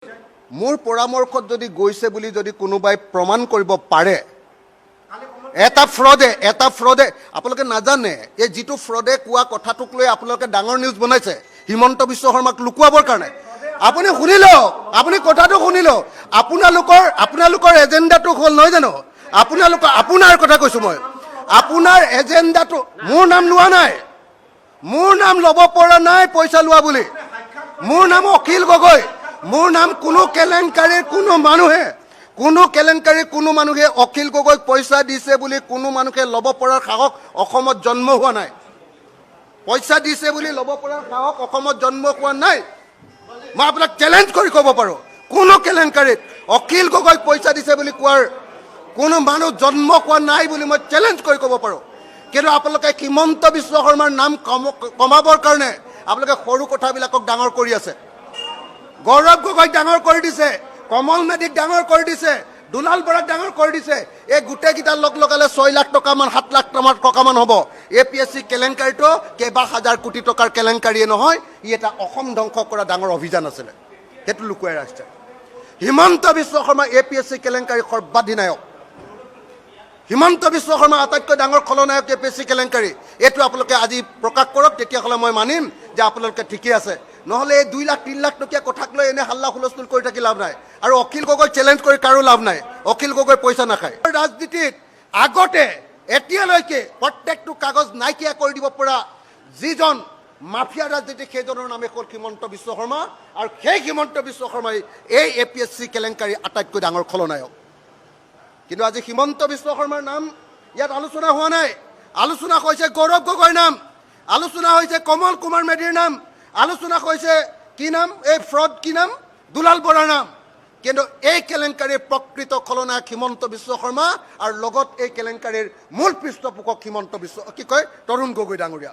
মোৰ পৰামৰ্শত যদি গৈছে বুলি যদি কোনোবাই প্ৰমাণ কৰিব পাৰে, এটা ফ্ৰডে আপোনালোকে নাজানে এই যিটো ফ্ৰডে কোৱা কথাটোক লৈ আপোনালোকে ডাঙৰ নিউজ বনাইছে হিমন্ত বিশ্ব শৰ্মাক লুকুৱাবৰ কাৰণে। আপুনি শুনি লওক, আপুনি কথাটো শুনি লওক, আপোনালোকৰ এজেণ্ডাটো হ'ল নহয় জানো? আপোনাৰ কথা কৈছোঁ মই, আপোনাৰ এজেণ্ডাটো মোৰ নাম লোৱা নাই, মোৰ নাম ল'ব পৰা নাই পইচা লোৱা বুলি। মোৰ নাম অখিল গগৈ, মোৰ নাম কোনো কেলেংকাৰীৰ কোনো মানুহে অখিল গগৈক পইচা দিছে বুলি কোনো মানুহে ল'ব পৰাৰ সাহস অসমত জন্ম হোৱা নাই। পইচা দিছে বুলি ল'ব পৰাৰ সাহস অসমত জন্ম হোৱা নাই। মই আপোনাক চেলেঞ্জ কৰি ক'ব পাৰোঁ, কোনো কেলেংকাৰীত অখিল গগৈক পইচা দিছে বুলি কোৱাৰ কোনো মানুহ জন্ম হোৱা নাই বুলি মই চেলেঞ্জ কৰি ক'ব পাৰোঁ। কিন্তু আপোনালোকে হিমন্ত বিশ্ব শৰ্মাৰ নাম কমাবৰ কাৰণে আপোনালোকে সৰু কথাবিলাকক ডাঙৰ কৰি আছে। গৌৰৱ গগৈক ডাঙৰ কৰি দিছে, কমল মেধিক ডাঙৰ কৰি দিছে, দুলাল বৰাক ডাঙৰ কৰি দিছে। এই গোটেইকেইটা লগালে 6 লাখ টকামান 7 লাখ টকামান হ'ব। APSC কেলেংকাৰীটো কেইবা হাজাৰ কোটি টকাৰ কেলেংকাৰীয়ে নহয়, ই এটা অসম ধ্বংস কৰা ডাঙৰ অভিযান আছিলে, সেইটো লুকুৱাই ৰাখিছে। হিমন্ত বিশ্ব শৰ্মা APSC কেলেংকাৰী সৰ্বাধিনায়ক। হিমন্ত বিশ্ব শৰ্মা আটাইতকৈ ডাঙৰ খলনায়ক APSC কেলেংকাৰী। এইটো আপোনালোকে আজি প্ৰকাশ কৰক, তেতিয়াহ'লে মই মানিম যে আপোনালোকে ঠিকেই আছে। নহ'লে এই 2 লাখ 3 লাখ টকীয়া কথাক লৈ এনে হাল্লা হুলস্থুল কৰি থাকি লাভ নাই। আৰু অখিল গগৈক চেলেঞ্জ কৰি কাৰো লাভ নাই, অখিল গগৈ পইচা নাখায়। ৰাজনীতিত আগতে এতিয়ালৈকে প্ৰত্যেকটো কাগজ নাইকিয়া কৰি দিব পৰা যিজন মাফিয়া ৰাজনীতি, সেইজনৰ নামে হ'ল হিমন্ত বিশ্ব শৰ্মা। আৰু সেই হিমন্ত বিশ্ব শৰ্মাই এই APSC কেলেংকাৰী আটাইতকৈ ডাঙৰ খলনায়ক। কিন্তু আজি হিমন্ত বিশ্ব শৰ্মাৰ নাম ইয়াত আলোচনা হোৱা নাই। আলোচনা হৈছে গৌৰৱ গগৈৰ নাম, আলোচনা হৈছে কমল কুমাৰ মেধিৰ নাম, আলোচনা হৈছে কি নাম, এই ফ্ৰড কি নাম, দুলাল বৰাৰ নাম। কিন্তু এই কেলেংকাৰীৰ প্ৰকৃত খলনায়ক হিমন্ত বিশ্ব শৰ্মা, আৰু লগত এই কেলেংকাৰীৰ মূল পৃষ্ঠপোষক তৰুণ গগৈ ডাঙৰীয়া।